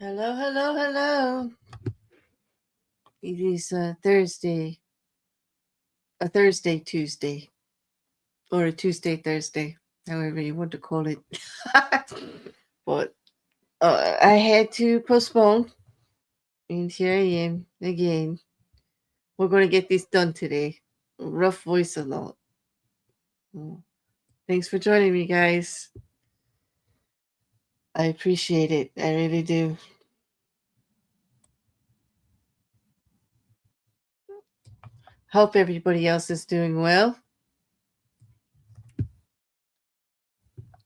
Hello, hello, hello. It is Thursday, a Thursday, Tuesday, or a Tuesday, Thursday, however you want to call it. But I had to postpone, and here I am again. We're going to get this done today. Rough voice a lot. Thanks for joining me, guys. I appreciate it. I really do. Hope everybody else is doing well.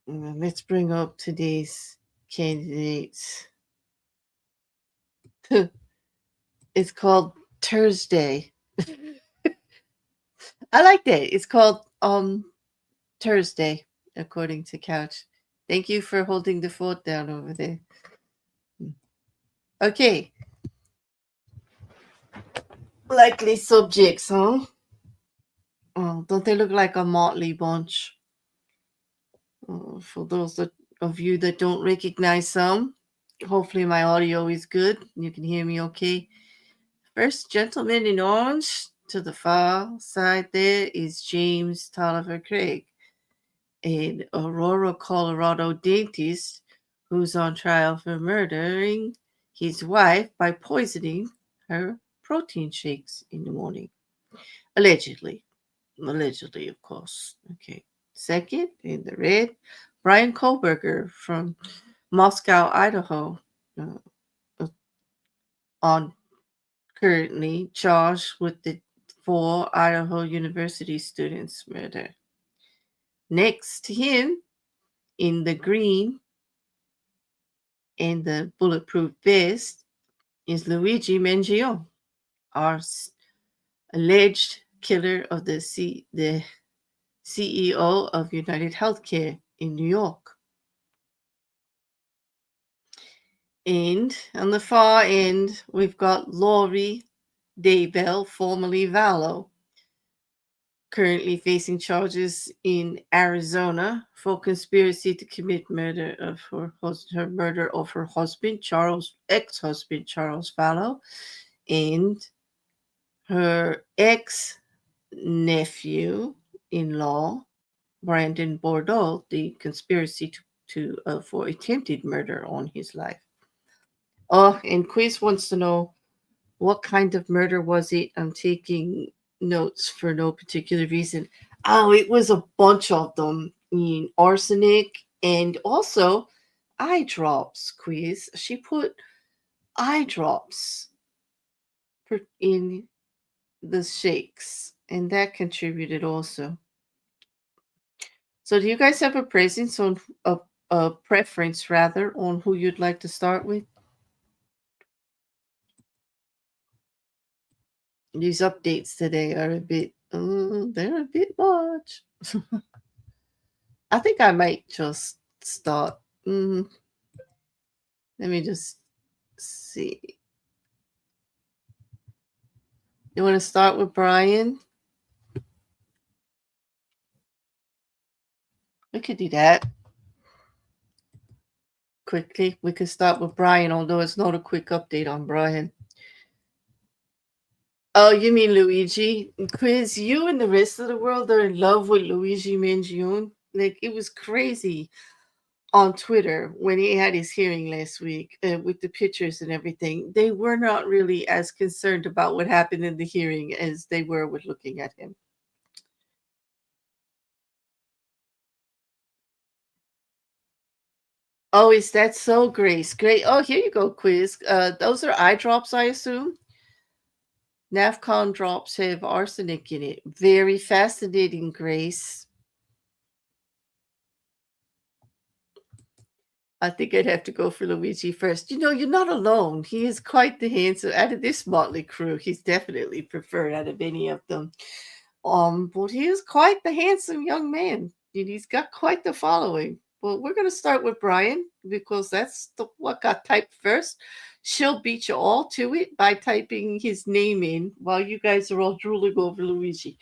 Let's bring up today's candidates. It's called Thursday. I like that. It's called Thursday, according to Couch. Thank you for holding the fort down over there. Okay. Likely subjects, huh? Oh, don't they look like a motley bunch? For those of you that don't recognize some, hopefully my audio is good. You can hear me okay. First gentleman in orange to the far side there is James Toliver Craig, an Aurora, Colorado dentist who's on trial for murdering his wife by poisoning her protein shakes in the morning. Allegedly, of course. Okay. Second, in the red, Bryan Kohberger from Moscow, Idaho, on currently charged with the 4 Idaho University students' murder. Next to him, in the green and the bulletproof vest, is Luigi Mangione, our alleged killer of the CEO of United Healthcare in New York. And on the far end, we've got Lori Daybell, formerly Vallow, currently facing charges in Arizona for conspiracy to commit murder of her husband, ex-husband Charles Vallow, and her ex-nephew-in-law, Brandon Bordeaux, the conspiracy for attempted murder on his life. Oh, and Quiz wants to know what kind of murder was it? I'm taking notes for no particular reason. Oh, it was a bunch of them. Arsenic and also eye drops, Quiz. She put eye drops in the shakes, and that contributed also. So do you guys have a preference on who you'd like to start with? These updates today are a bit, they're a bit much. I think I might just start. Let me just see. You want to start with Bryan? We could do that. Quickly, we could start with Bryan, although it's not a quick update on Bryan. Oh, you mean Luigi? Quiz, you and the rest of the world are in love with Luigi Mangione. Like, it was crazy on Twitter when he had his hearing last week with the pictures and everything. They were not really as concerned about what happened in the hearing as they were with looking at him. Oh, is that so, Grace? Great. Oh, here you go, Quiz. Those are eye drops, I assume. Navcon drops have arsenic in it. Very fascinating, Grace. I think I'd have to go for Luigi first. You're not alone. He is quite the handsome. Out of this motley crew, he's definitely preferred out of any of them. But he is quite the handsome young man. He's got quite the following. Well, we're going to start with Bryan because that's what got typed first. She'll beat you all to it by typing his name in while you guys are all drooling over Luigi.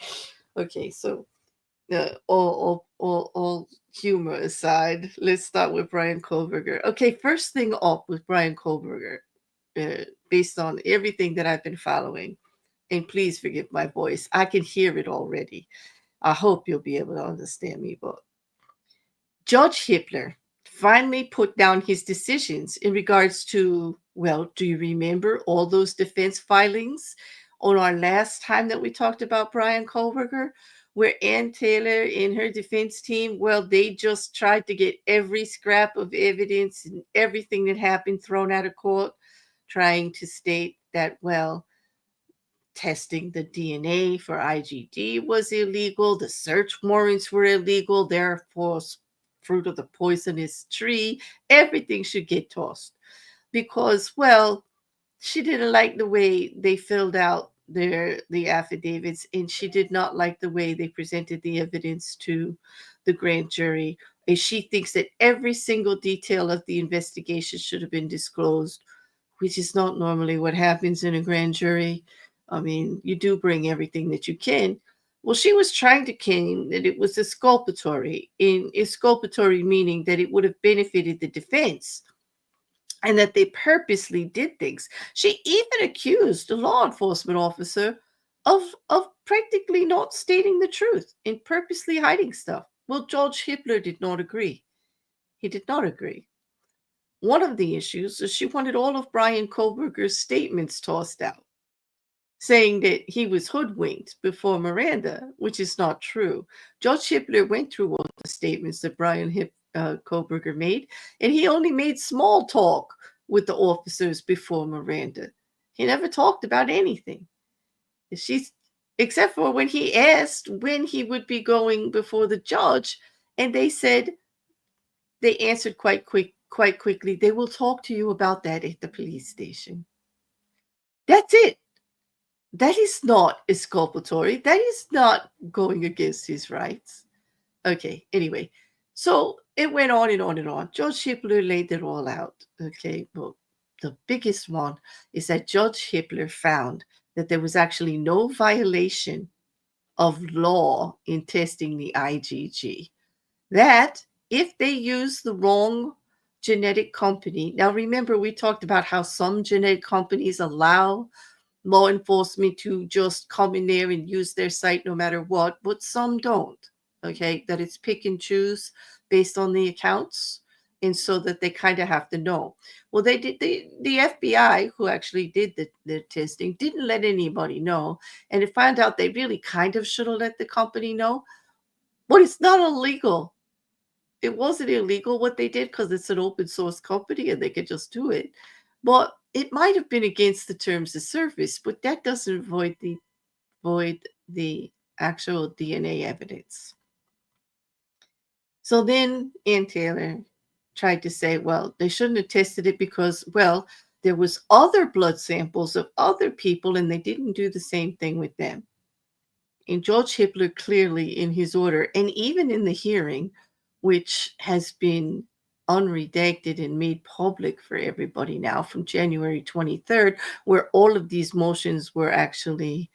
Okay, so all humor aside, let's start with Bryan Kohberger. Okay, first thing up with Bryan Kohberger, based on everything that I've been following, and please forgive my voice. I can hear it already. I hope you'll be able to understand me, but Judge Hippler finally put down his decisions in regards to, well, do you remember all those defense filings on our last time that we talked about Bryan Kohberger, where Ann Taylor and her defense team, well, they just tried to get every scrap of evidence and everything that happened thrown out of court, trying to state that, well, testing the DNA for IgD was illegal. The search warrants were illegal. Therefore, fruit of the poisonous tree, everything should get tossed because, well, she didn't like the way they filled out the affidavits, and she did not like the way they presented the evidence to the grand jury. And she thinks that every single detail of the investigation should have been disclosed, which is not normally what happens in a grand jury. I mean, you do bring everything that you can. Well, she was trying to claim that it was exculpatory, in exculpatory meaning that it would have benefited the defense and that they purposely did things. She even accused a law enforcement officer of practically not stating the truth and purposely hiding stuff. Well, George Hippler did not agree. He did not agree. One of the issues is she wanted all of Bryan Kohberger's statements tossed out, saying that he was hoodwinked before Miranda, which is not true. Judge Hippler went through all the statements that Kohberger made, and he only made small talk with the officers before Miranda. He never talked about anything. She's except for when he asked when he would be going before the judge, and they said they answered quite quickly. They will talk to you about that at the police station. That's it. That is not exculpatory. That is not going against his rights. Okay, anyway. So it went on and on and on. Judge Hippler laid it all out. Okay, well, the biggest one is that Judge Hippler found that there was actually no violation of law in testing the IgG. That if they use the wrong genetic company, now remember we talked about how some genetic companies allow law enforcement to just come in there and use their site no matter what, but some don't. Okay, that it's pick and choose based on the accounts, and so that they kind of have to know. Well, they did. The FBI, who actually did the testing, didn't let anybody know, and it found out they really kind of should have let the company know, but it's not illegal. It wasn't illegal what they did because it's an open source company and they could just do it. But it might have been against the terms of service, but that doesn't void the actual DNA evidence. So then Ann Taylor tried to say, well, they shouldn't have tested it because, well, there was other blood samples of other people and they didn't do the same thing with them. And George Hippler clearly in his order, and even in the hearing, which has been unredacted and made public for everybody now from January 23rd, where all of these motions were actually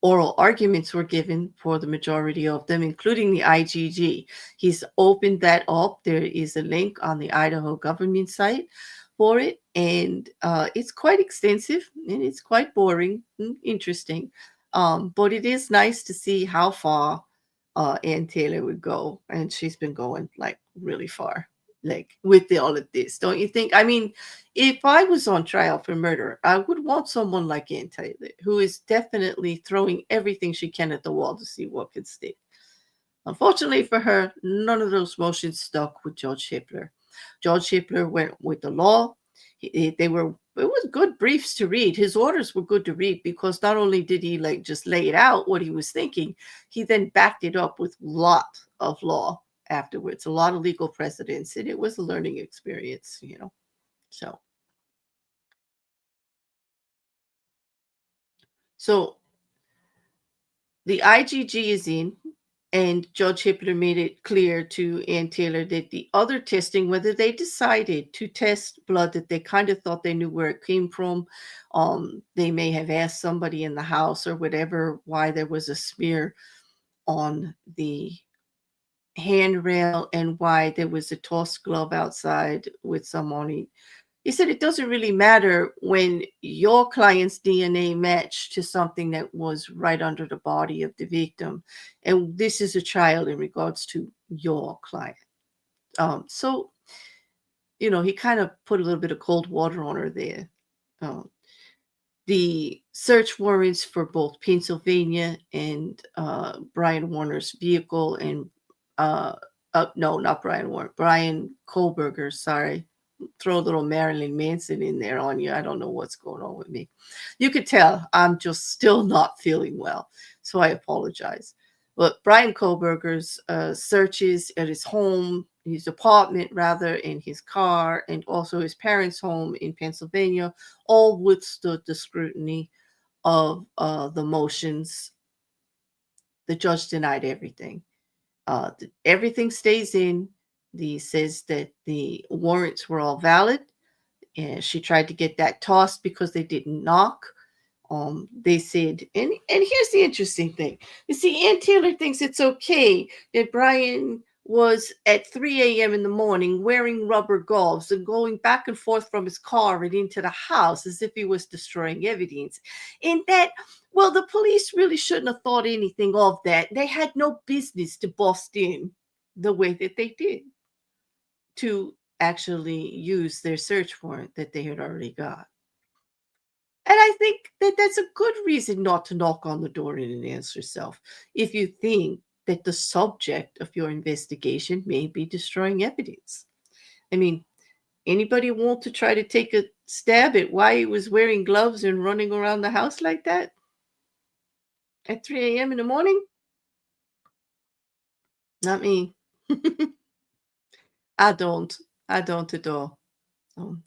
oral arguments were given for the majority of them, including the IgG. He's opened that up. There is a link on the Idaho government site for it, and it's quite extensive and it's quite boring and interesting. But it is nice to see how far Ann Taylor would go, and she's been going like really far, like with all of this, don't you think? I mean, if I was on trial for murder, I would want someone like Ann Taylor, who is definitely throwing everything she can at the wall to see what can stick. Unfortunately for her, none of those motions stuck with George Hippler. George Hippler went with the law. It was good briefs to read. His orders were good to read because not only did he like just lay it out what he was thinking, he then backed it up with a lot of law afterwards, a lot of legal precedents, and it was a learning experience, you know. So the IgG is in, and Judge Hippler made it clear to Ann Taylor that the other testing, whether they decided to test blood that they kind of thought they knew where it came from, they may have asked somebody in the house or whatever why there was a smear. on the handrail and why there was a tossed glove outside with some on it. He said it doesn't really matter when your client's DNA matched to something that was right under the body of the victim. And this is a child in regards to your client. So, he kind of put a little bit of cold water on her there. Um, the search warrants for both Pennsylvania and Brian Warner's vehicle and no, not Brian Warner, Bryan Kohberger, sorry. Throw a little Marilyn Manson in there on you. I don't know what's going on with me. You could tell I'm just still not feeling well, so I apologize. But Bryan Kohberger's searches at his home, his apartment rather, in his car, and also his parents' home in Pennsylvania, all withstood the scrutiny of the motions. The judge denied everything. Everything stays in. He says that the warrants were all valid, and she tried to get that tossed because they didn't knock. They said, and here's the interesting thing. You see, Ann Taylor thinks it's okay that Bryan was at 3 a.m. in the morning wearing rubber gloves and going back and forth from his car and into the house as if he was destroying evidence. And that, well, the police really shouldn't have thought anything of that. They had no business to bust in the way that they did to actually use their search warrant that they had already got. And I think that that's a good reason not to knock on the door and announce yourself if you think that the subject of your investigation may be destroying evidence. I mean, anybody want to try to take a stab at why he was wearing gloves and running around the house like that at 3 a.m. in the morning? Not me. I don't. I don't at all. Um,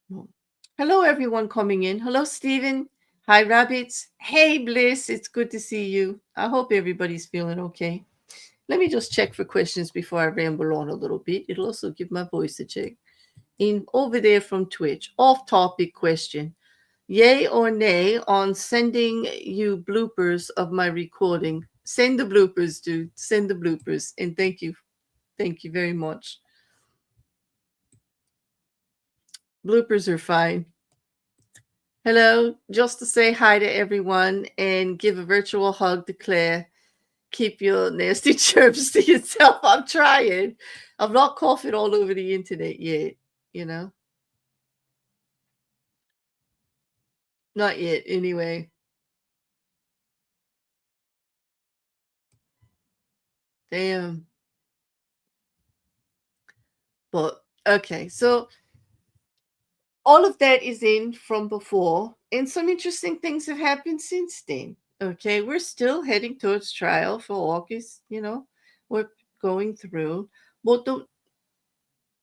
no. Hello, everyone coming in. Hello, Stephen. Hi, Rabbits. Hey, Bliss. It's good to see you. I hope everybody's feeling okay. Let me just check for questions before I ramble on a little bit. It'll also give my voice a check. In over there from Twitch, off-topic question. Yay or nay on sending you bloopers of my recording? Send the bloopers, dude. Send the bloopers. And thank you. Thank you very much. Bloopers are fine. Hello, just to say hi to everyone and give a virtual hug to Claire. Keep your nasty chirps to yourself. I'm trying. I'm not coughing all over the internet yet, Not yet, anyway. Damn. But, okay, so all of that is in from before, and some interesting things have happened since then. Okay, we're still heading towards trial for August, we're going through. But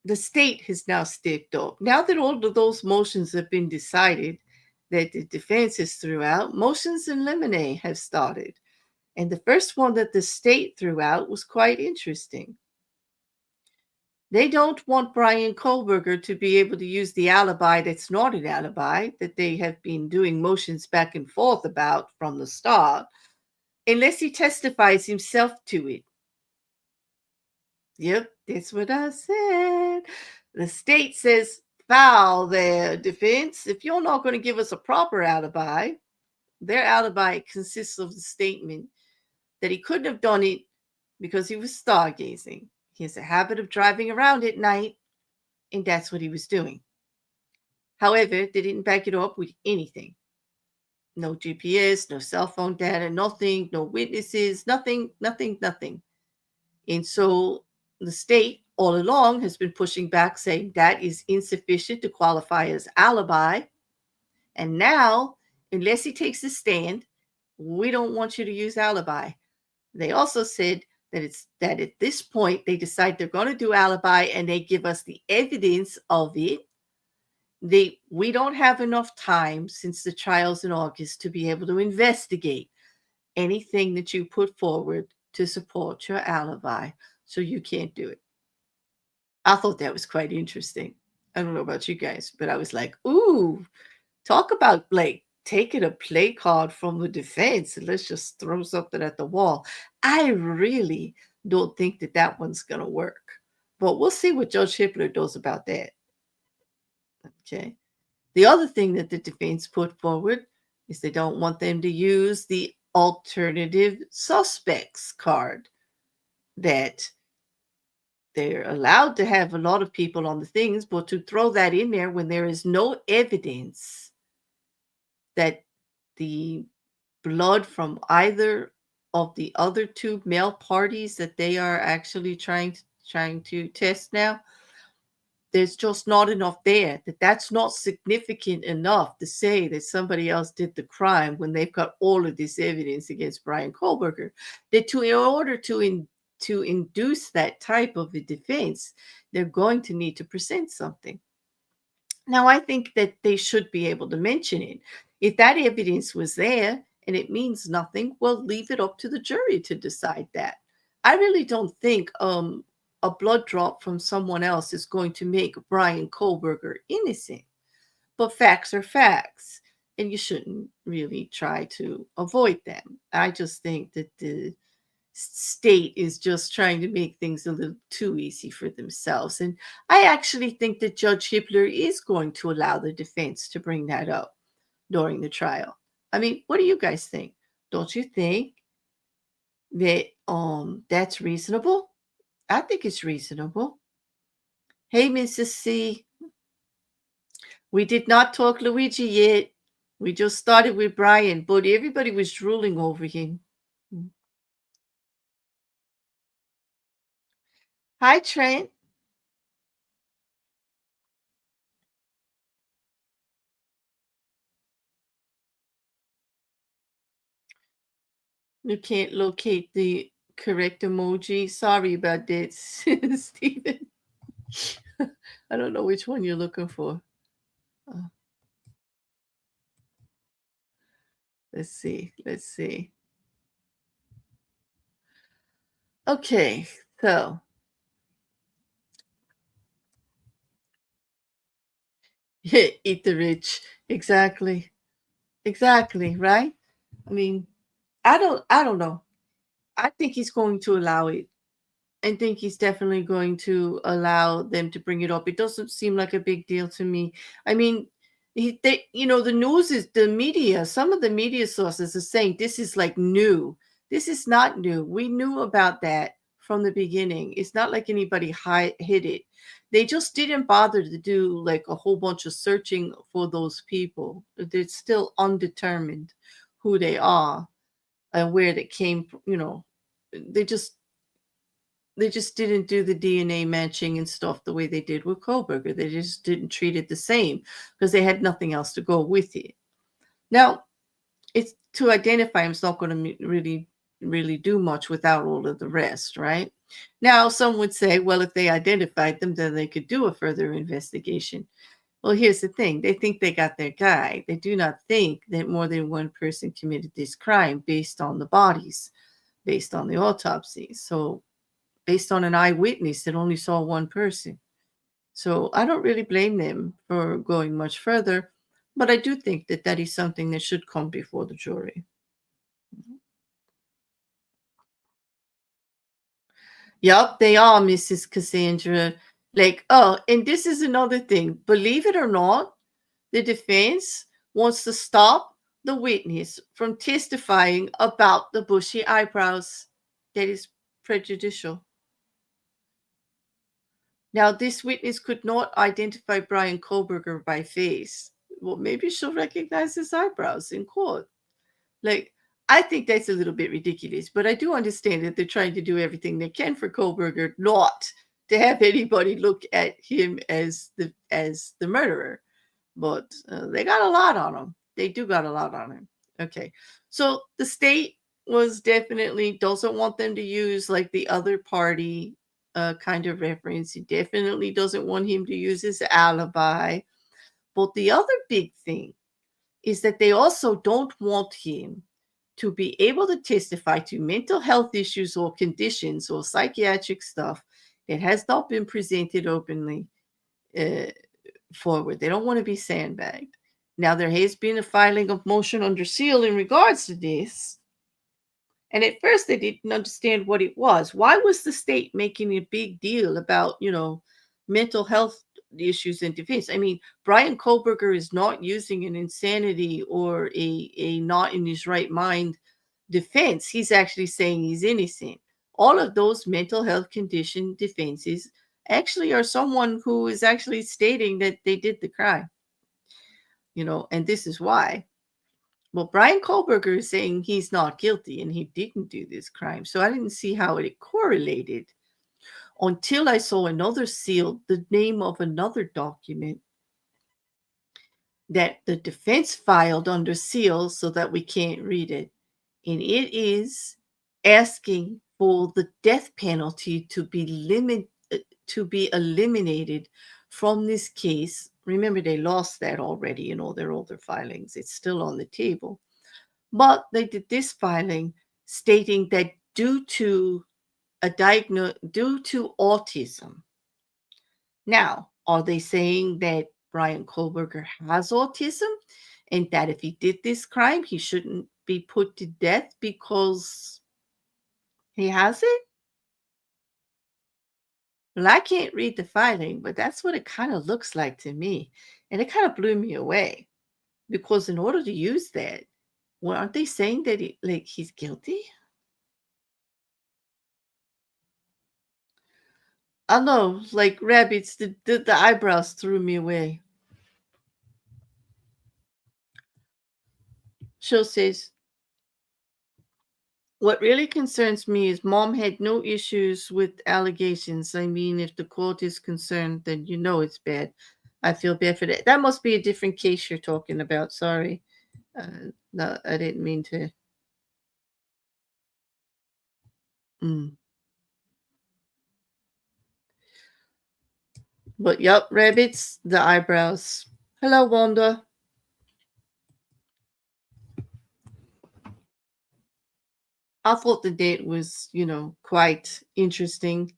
the state has now stepped up. Now that all of those motions have been decided, that the defense is threw out, motions in limine have started. And the first one that the state threw out was quite interesting. They don't want Bryan Kohberger to be able to use the alibi that's not an alibi, that they have been doing motions back and forth about from the start, unless he testifies himself to it. Yep, that's what I said. The state says, foul their defense. If you're not going to give us a proper alibi, their alibi consists of the statement that he couldn't have done it because he was stargazing. He has a habit of driving around at night, and that's what he was doing. However, they didn't back it up with anything. No GPS, no cell phone data, nothing, no witnesses, nothing. And so the state all along has been pushing back, saying that is insufficient to qualify as alibi. And now, unless he takes a stand, we don't want you to use alibi. They also said that at this point they decide they're going to do alibi and they give us the evidence of it. We don't have enough time since the trial's in August to be able to investigate anything that you put forward to support your alibi, so you can't do it. I thought that was quite interesting. I don't know about you guys, but I was like, ooh, talk about Blake taking a play card from the defense and let's just throw something at the wall. I really don't think that that one's going to work. But we'll see what Judge Hippler does about that. Okay. The other thing that the defense put forward is they don't want them to use the alternative suspects card, that they're allowed to have a lot of people on the things, but to throw that in there when there is no evidence that the blood from either of the other two male parties that they are actually trying to test now, there's just not enough there, that's not significant enough to say that somebody else did the crime when they've got all of this evidence against Bryan Kohberger. That in order to induce that type of a defense, they're going to need to present something. Now, I think that they should be able to mention it. If that evidence was there and it means nothing, well, leave it up to the jury to decide that. I really don't think a blood drop from someone else is going to make Bryan Kohberger innocent. But facts are facts, and you shouldn't really try to avoid them. I just think that the state is just trying to make things a little too easy for themselves. And I actually think that Judge Hippler is going to allow the defense to bring that up during the trial. I mean, what do you guys think? Don't you think that that's reasonable? I think it's reasonable. Hey, Mrs. C. We did not talk Luigi yet. We just started with Bryan, but everybody was drooling over him. Hi, Trent. You can't locate the correct emoji. Sorry about that, Stephen. I don't know which one you're looking for. Uh, let's see. Let's see. Okay, so eat the rich. Exactly. Exactly, right? I mean, I don't know. I think he's going to allow it. I think he's definitely going to allow them to bring it up. It doesn't seem like a big deal to me. I mean, the news is the media. Some of the media sources are saying this is like new. This is not new. We knew about that from the beginning. It's not like anybody hid it. They just didn't bother to do like a whole bunch of searching for those people. They're still undetermined who they are and where they came from. They just they just didn't do the DNA matching and stuff the way they did with Kohberger. They just didn't treat it the same because they had nothing else to go with it. Now, it's to identify him is not going to really do much without all of the rest, right? Now, some would say, well, if they identified them, then they could do a further investigation. Well, here's the thing. They think they got their guy. They do not think that more than one person committed this crime based on the bodies, based on the autopsy. So based on an eyewitness that only saw one person. So I don't really blame them for going much further, but I do think that that is something that should come before the jury. Yup, they are, Mrs. Cassandra. Like, oh, and this is another thing. Believe it or not, the defense wants to stop the witness from testifying about the bushy eyebrows. That is prejudicial. Now, this witness could not identify Bryan Kohberger by face. Well, maybe she'll recognize his eyebrows in court. Like, I think that's a little bit ridiculous, but I do understand that they're trying to do everything they can for Kohberger not to have anybody look at him as the murderer. But they got a lot on him. They do got a lot on him. Okay, so the state was definitely doesn't want them to use like the other party kind of reference. He definitely doesn't want him to use his alibi. But the other big thing is that they also don't want him to be able to testify to mental health issues or conditions or psychiatric stuff that has not been presented openly uh, forward. They don't want to be sandbagged. Now, there has been a filing of motion under seal in regards to this, And at first, they didn't understand what it was. Why was the state making a big deal about, mental health issues in defense? I mean, Bryan Kohberger is not using an insanity or a not in his right mind defense. He's actually saying he's innocent. All of those mental health condition defenses actually are someone who is actually stating that they did the crime, and this is why. Well, Bryan Kohberger is saying he's not guilty and he didn't do this crime. So I didn't see how it correlated until I saw another seal, the name of another document that the defense filed under seal so that we can't read it. And it is asking for the death penalty to be eliminated from this case. Remember, they lost that already in all their older filings. It's still on the table. But they did this filing stating that due to autism. Now, are they saying that Bryan Kohberger has autism and that if he did this crime, he shouldn't be put to death because he has it? Well, I can't read the filing, but that's what it kind of looks like to me. And it kind of blew me away because in order to use that, well, aren't they saying that he's guilty? I know, like rabbits, the eyebrows threw me away. Show says, what really concerns me is mom had no issues with allegations. I mean, if the court is concerned, then it's bad. I feel bad for that. That must be a different case you're talking about. Sorry. No, I didn't mean to. Mm. But yep, rabbits, the eyebrows. Hello, Wanda. I thought the date was, quite interesting.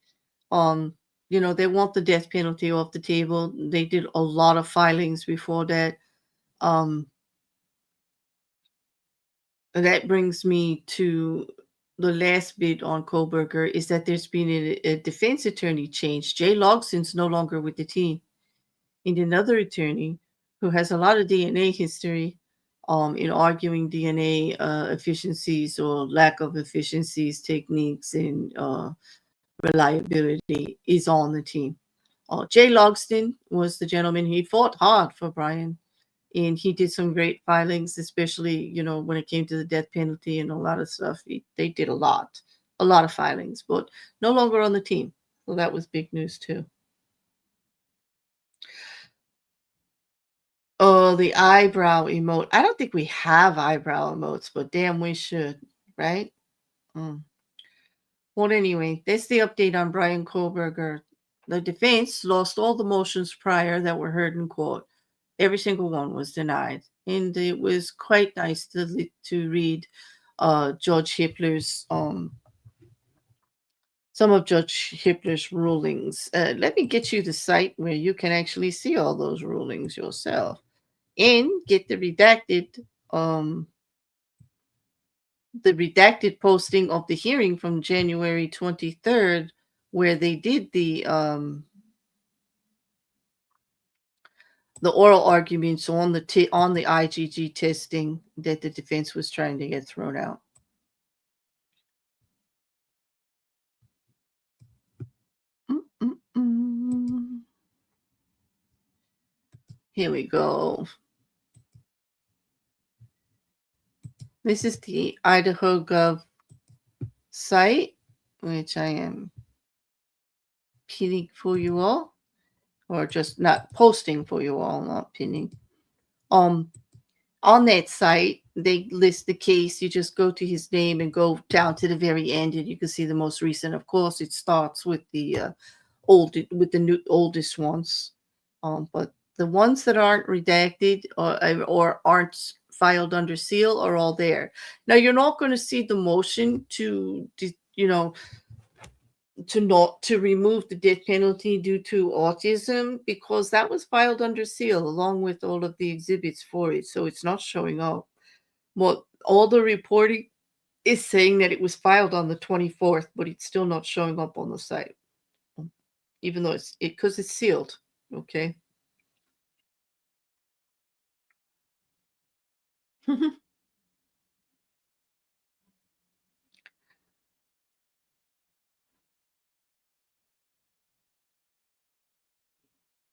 They want the death penalty off the table. They did a lot of filings before that. Um, that brings me to the last bit on Kohberger is that there's been a defense attorney change. Jay Logson's no longer with the team. And another attorney who has a lot of DNA history in arguing DNA efficiencies or lack of efficiencies, techniques, and reliability is on the team. Jay Logston was the gentleman. He fought hard for Bryan, and he did some great filings, especially when it came to the death penalty and a lot of stuff. They did a lot of filings, but no longer on the team. So that was big news too. Oh, the eyebrow emote. I don't think we have eyebrow emotes, but damn, we should, right? Mm. Well, anyway, that's the update on Bryan Kohberger. The defense lost all the motions prior that were heard in court. Every single one was denied. And it was quite nice to read Judge Hippler's some of Judge Hippler's rulings. Let me get you the site where you can actually see all those rulings yourself and get the redacted posting of the hearing from January 23rd, where they did the oral arguments on the IgG testing that the defense was trying to get thrown out. Here we go. This is the Idaho Gov site, which I am pinning for you all, or just not posting for you all, not pinning. On that site, they list the case. You just go to his name and go down to the very end, and you can see the most recent. Of course, it starts with the oldest ones, but the ones that aren't redacted or aren't filed under seal are all there. Now, you're not going to see the motion to remove the death penalty due to autism because that was filed under seal along with all of the exhibits for it, so it's not showing up. Well, all the reporting is saying that it was filed on the 24th, but it's still not showing up on the site, even though because it's sealed. Okay.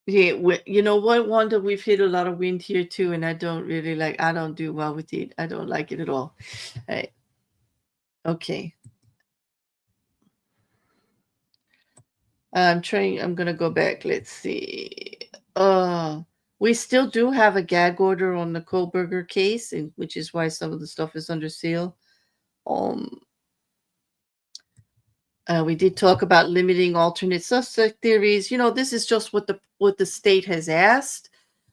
Yeah, you know what, Wanda? We've hit a lot of wind here too, and I don't do well with it. I don't like it at all. Right. Okay. I'm gonna go back. Let's see. We still do have a gag order on the Kohberger case, and which is why some of the stuff is under seal. Um, we did talk about limiting alternate suspect theories. This is just what the state has asked,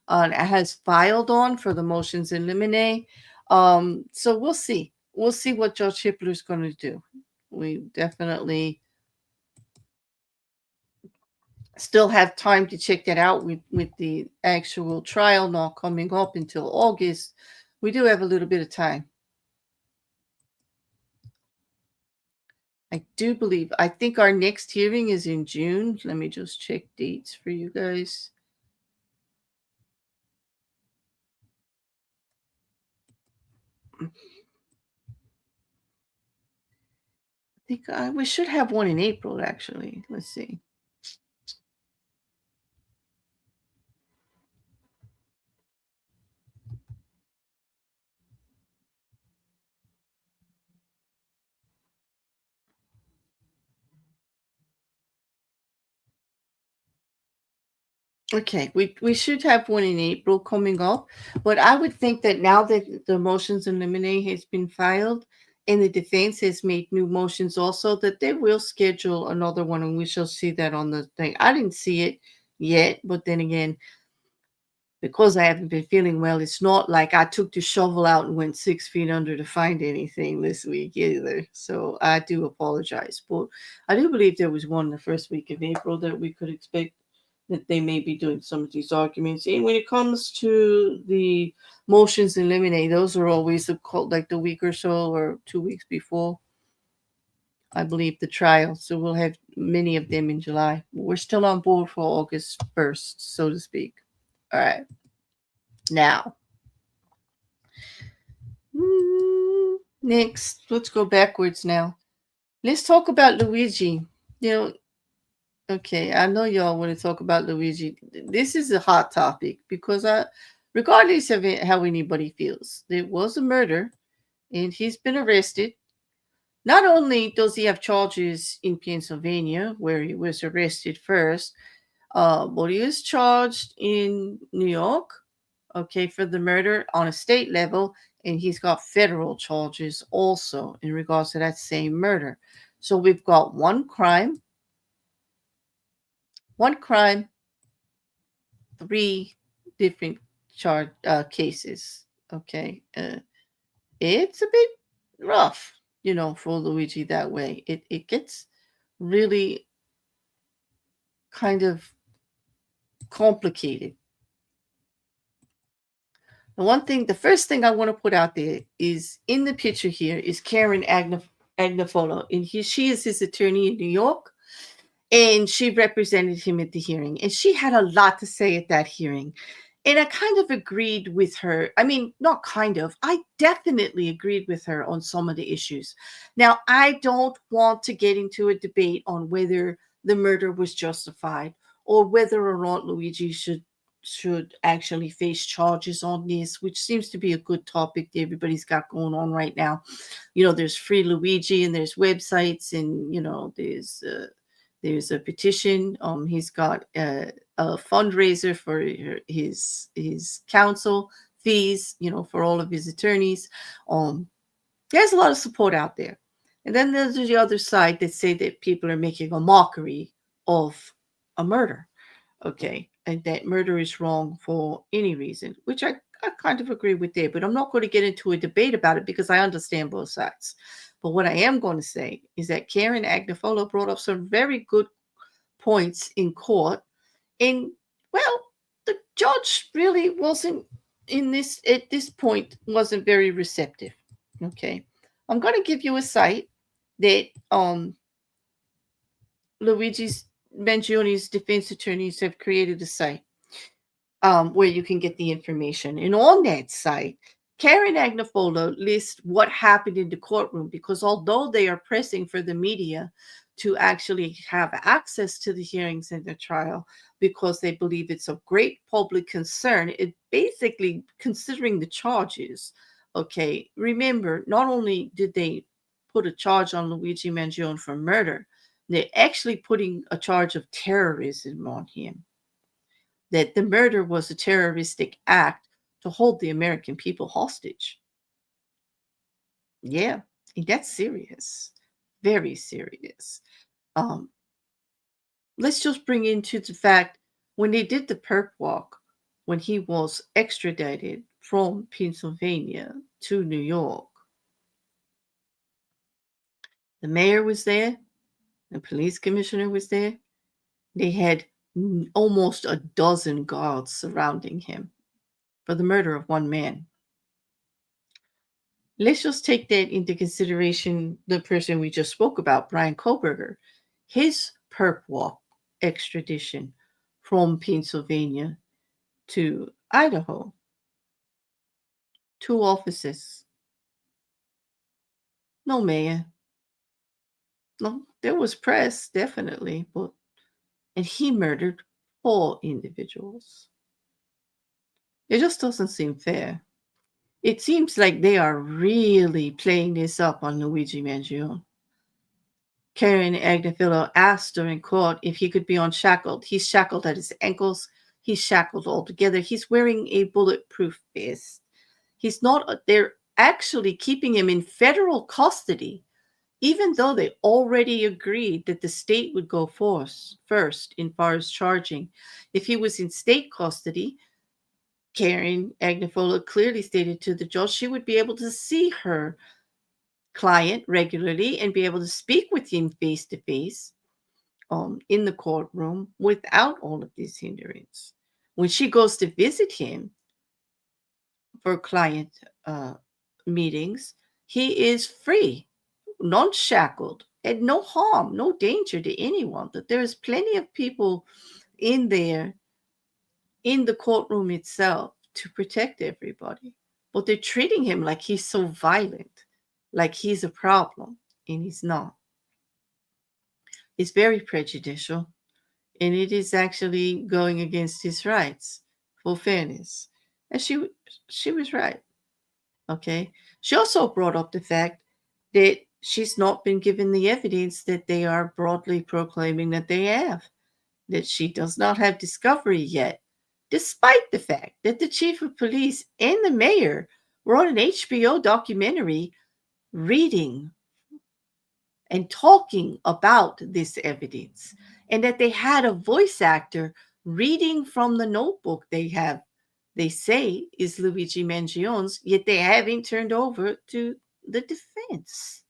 has filed on for the motions in limine. So we'll see. We'll see what Judge Hippler's going to do. We definitely still have time to check that out with the actual trial not coming up until August. We do have a little bit of time. I think our next hearing is in June. Let me just check dates for you guys. I think we should have one in April, actually. Let's see. Okay, we should have one in April coming up, but I would think that now that the motions in limine has been filed and the defense has made new motions also, that they will schedule another one and we shall see that on the thing. I didn't see it yet, but then again, because I haven't been feeling well, it's not like I took the shovel out and went 6 feet under to find anything this week either. So I do apologize, but I do believe there was one the first week of April that we could expect that they may be doing some of these arguments. And when it comes to the motions in limine, those are always like the week or so or 2 weeks before, I believe, the trial. So we'll have many of them in July. We're still on board for August 1st, so to speak. All right. Now, next, let's go backwards now. Let's talk about Luigi. You know, okay, I know y'all want to talk about Luigi. This is a hot topic because regardless of how anybody feels, there was a murder and he's been arrested. Not only does he have charges in Pennsylvania, where he was arrested first, but he is charged in New York, okay, for the murder on a state level, and he's got federal charges also in regards to that same murder. So we've got one crime, three different charge cases. Okay, it's a bit rough, for Luigi that way. It gets really kind of complicated. The first thing I want to put out there is in the picture here is Karen Agnifilo, and she is his attorney in New York, and she represented him at the hearing, and she had a lot to say at that hearing. And I kind of agreed with her. I mean, not kind of, I definitely agreed with her on some of the issues. Now, I don't want to get into a debate on whether the murder was justified or whether or not Luigi should actually face charges on this, which seems to be a good topic that everybody's got going on right now. There's Free Luigi and there's websites and, there's a petition. He's got a fundraiser for his counsel fees, for all of his attorneys. There's a lot of support out there. And then there's the other side that say that people are making a mockery of a murder. Okay. And that murder is wrong for any reason, which I kind of agree with there, but I'm not going to get into a debate about it because I understand both sides. But what I am going to say is that Karen Agnifilo brought up some very good points in court. And, well, the judge really wasn't at this point, wasn't very receptive. Okay. I'm going to give you a site that Luigi's Mangione's defense attorneys have created a site where you can get the information. And on that site, Karen Agnafola lists what happened in the courtroom because although they are pressing for the media to actually have access to the hearings and the trial because they believe it's of great public concern, it basically considering the charges. Okay, remember, not only did they put a charge on Luigi Mangione for murder, they're actually putting a charge of terrorism on him, that the murder was a terroristic act to hold the American people hostage. Yeah, that's serious. Very serious. Um, let's just bring into the fact when they did the perp walk, when he was extradited from Pennsylvania to New York, the mayor was there, the police commissioner was there. They had almost a dozen guards surrounding him for the murder of one man. Let's just take that into consideration. The person we just spoke about, Bryan Kohberger, his perp walk extradition from Pennsylvania to Idaho, 2 officers, no mayor, no, there was press definitely, but and he murdered 4 individuals. It just doesn't seem fair. It seems like they are really playing this up on Luigi Mangione. Karen Agnifilo asked during court if he could be unshackled. He's shackled at his ankles. He's shackled altogether. He's wearing a bulletproof vest. He's not, they're actually keeping him in federal custody, even though they already agreed that the state would go first in far as charging. If he was in state custody, Karen Agnifola clearly stated to the judge she would be able to see her client regularly and be able to speak with him face to face in the courtroom without all of these hindrances. When she goes to visit him for client meetings, he is free, non shackled, and no harm, no danger to anyone. That there is plenty of people in there in the courtroom itself to protect everybody. But they're treating him like he's so violent, like he's a problem, and he's not. It's very prejudicial, and it is actually going against his rights for fairness. And she was right. Okay. She also brought up the fact that she's not been given the evidence that they are broadly proclaiming that they have, that she does not have discovery yet, despite the fact that the chief of police and the mayor were on an HBO documentary reading and talking about this evidence, and that they had a voice actor reading from the notebook they say is Luigi Mangione's, yet they haven't turned over to the defense.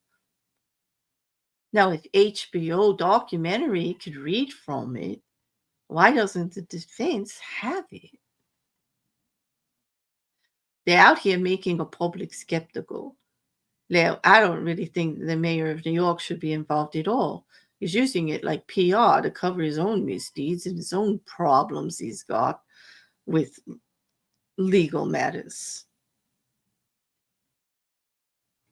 Now, if HBO documentary could read from it, why doesn't the defense have it? They're out here making a public skeptical. Now, I don't really think the mayor of New York should be involved at all. He's using it like PR to cover his own misdeeds and his own problems he's got with legal matters.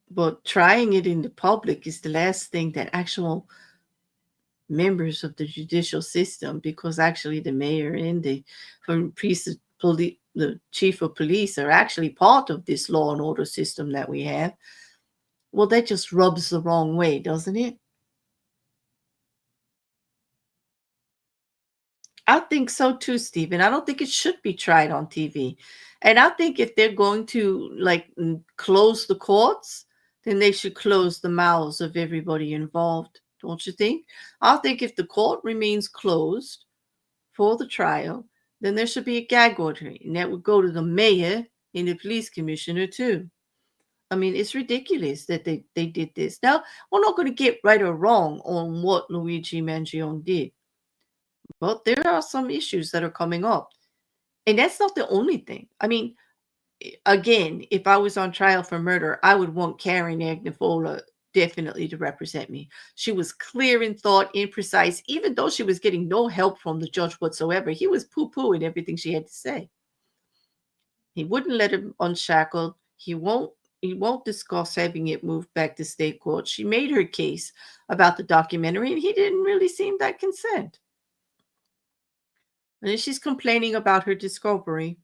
But trying it in the public is the last thing that actual members of the judicial system, because actually the mayor and the chief of police are actually part of this law and order system that we have. Well, that just rubs the wrong way, doesn't it? I think so too, Stephen. I don't think it should be tried on TV. And I think if they're going to close the courts, then they should close the mouths of everybody involved. Don't you think? I think if the court remains closed for the trial, then there should be a gag order. And that would go to the mayor and the police commissioner too. I mean, it's ridiculous that they did this. Now, we're not going to get right or wrong on what Luigi Mangione did. But there are some issues that are coming up. And that's not the only thing. I mean, again, if I was on trial for murder, I would want Karen Agnavola definitely to represent me. She was clear in thought, imprecise, even though she was getting no help from the judge whatsoever. He was poo-pooing everything she had to say. He wouldn't let him unshackled. He won't discuss having it moved back to state court. She made her case about the documentary, and he didn't really seem that concerned. And then she's complaining about her discovery.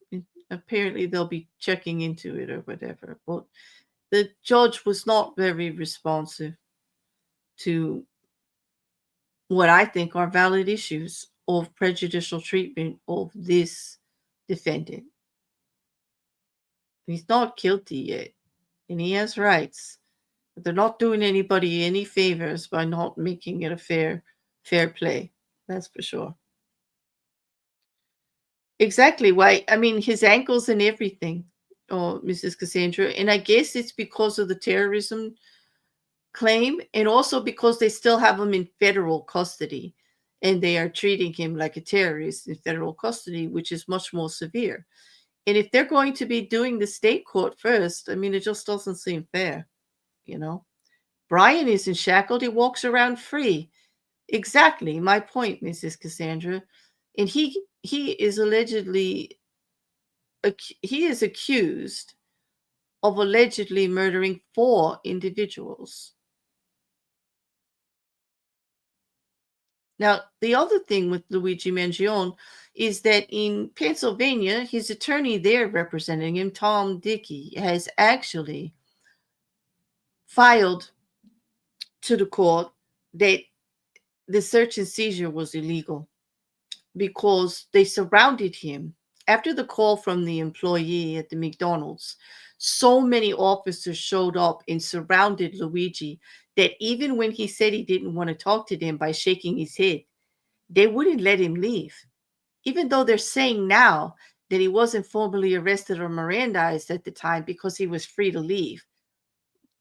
Apparently, they'll be checking into it or whatever. But the judge was not very responsive to what I think are valid issues of prejudicial treatment of this defendant. He's not guilty yet, and he has rights. But they're not doing anybody any favors by not making it a fair play. That's for sure. Exactly. Why? I mean, his ankles and everything, oh, Mrs. Cassandra. And I guess it's because of the terrorism claim, and also because they still have him in federal custody, and they are treating him like a terrorist in federal custody, which is much more severe. And if they're going to be doing the state court first, I mean, it just doesn't seem fair, you know? Bryan isn't shackled, he walks around free. Exactly my point, Mrs. Cassandra. And he is allegedly he is accused of allegedly murdering 4 individuals. Now, the other thing with Luigi Mangione is that in Pennsylvania, his attorney there representing him, Tom Dickey, has actually filed to the court that the search and seizure was illegal because they surrounded him. After the call from the employee at the McDonald's, so many officers showed up and surrounded Luigi that even when he said he didn't want to talk to them by shaking his head, they wouldn't let him leave. Even though they're saying now that he wasn't formally arrested or Mirandized at the time because he was free to leave.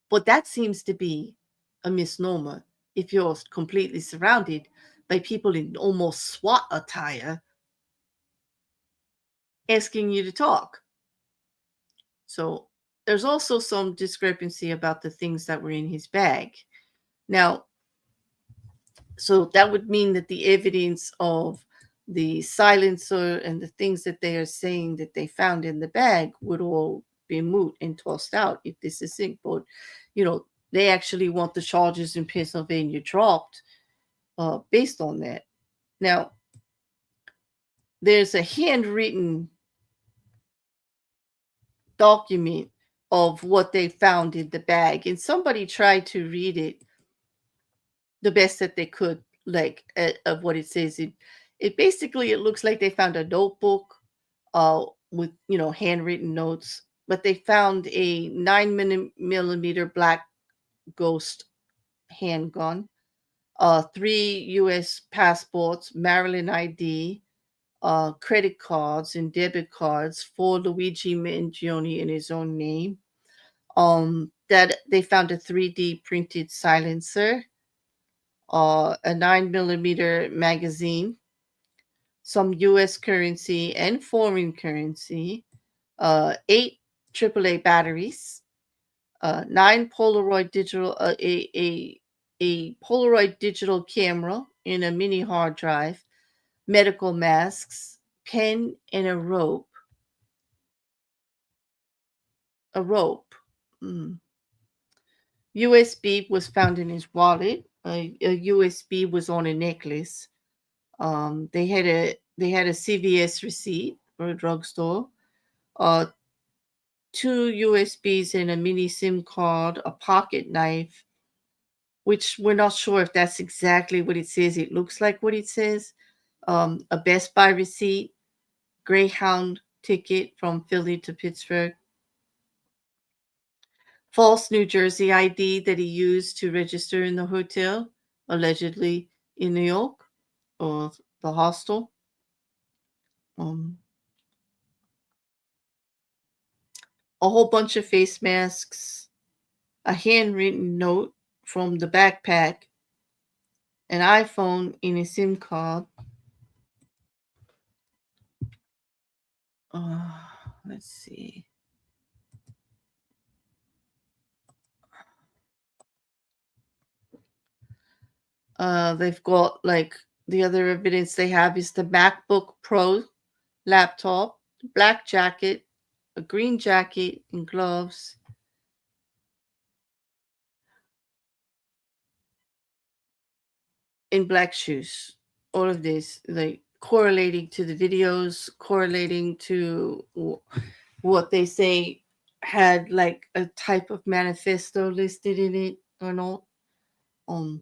But that seems to be a misnomer if you're completely surrounded by people in almost SWAT attire asking you to talk. So there's also some discrepancy about the things that were in his bag. Now, so that would mean that the evidence of the silencer and the things that they are saying that they found in the bag would all be moot and tossed out if this is in. But, they actually want the charges in Pennsylvania dropped based on that. Now, there's a handwritten document of what they found in the bag, and somebody tried to read it the best that they could, like of what it says. It basically it looks like they found a notebook, with handwritten notes, but they found a 9 millimeter black ghost handgun, 3 U.S. passports, Maryland ID, credit cards and debit cards for Luigi Mangione in his own name. That they found a 3D printed silencer, a 9 millimeter magazine, some U.S. currency and foreign currency, 8 AAA batteries, 9 Polaroid digital, a Polaroid digital camera in a mini hard drive, medical masks, pen, and a rope. A rope. Mm. USB was found in his wallet. A USB was on a necklace. They had a CVS receipt for a drugstore. Uh, 2 USBs and a mini SIM card, a pocket knife, which we're not sure if that's exactly what it says. It looks like what it says. A Best Buy receipt, Greyhound ticket from Philly to Pittsburgh, false New Jersey ID that he used to register in the hotel, allegedly in New York, or the hostel. Um, a whole bunch of face masks, a handwritten note from the backpack, an iPhone in a SIM card. Uh, let's see. They've got like the other evidence they have is the MacBook Pro laptop, black jacket, a green jacket, and gloves, and black shoes. All of this, like correlating to the videos, correlating to what they say had like a type of manifesto listed in it or not. Um,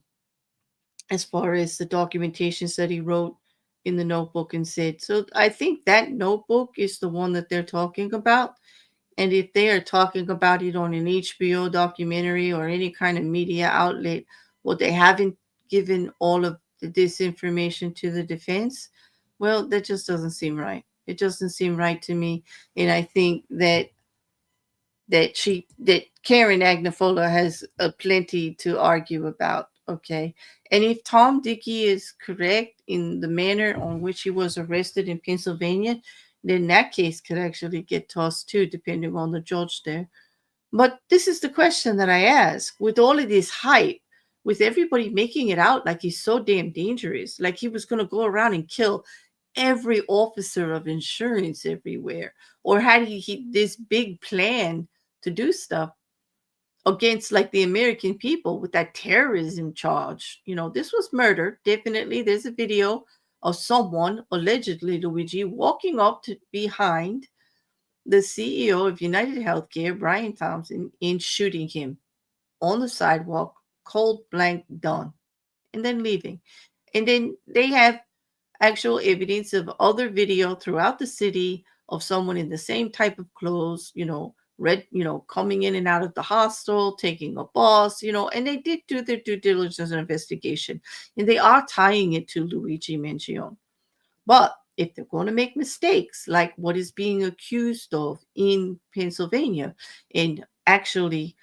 as far as the documentations that he wrote in the notebook and said. So I think that notebook is the one that they're talking about. And if they are talking about it on an HBO documentary or any kind of media outlet, well, they haven't given all of this information to the defense. Well, that just doesn't seem right. It doesn't seem right to me. And I think that Karen Agnifola has plenty to argue about. Okay, and if Tom Dickey is correct in the manner on which he was arrested in Pennsylvania, then that case could actually get tossed too, depending on the judge there. But this is the question that I ask: with all of this hype, with everybody making it out like he's so damn dangerous, like he was going to go around and kill every officer of insurance everywhere, or had he this big plan to do stuff against like the American people with that terrorism charge. This was murder. Definitely, there's a video of someone, allegedly Luigi, walking up to behind the CEO of United Healthcare, Brian Thompson, and shooting him on the sidewalk, cold blank done, and then leaving. And then they have actual evidence of other video throughout the city of someone in the same type of clothes, red, coming in and out of the hostel, taking a bus, and they did do their due diligence and investigation. And they are tying it to Luigi Mangione. But if they're going to make mistakes like what is being accused of in Pennsylvania and actually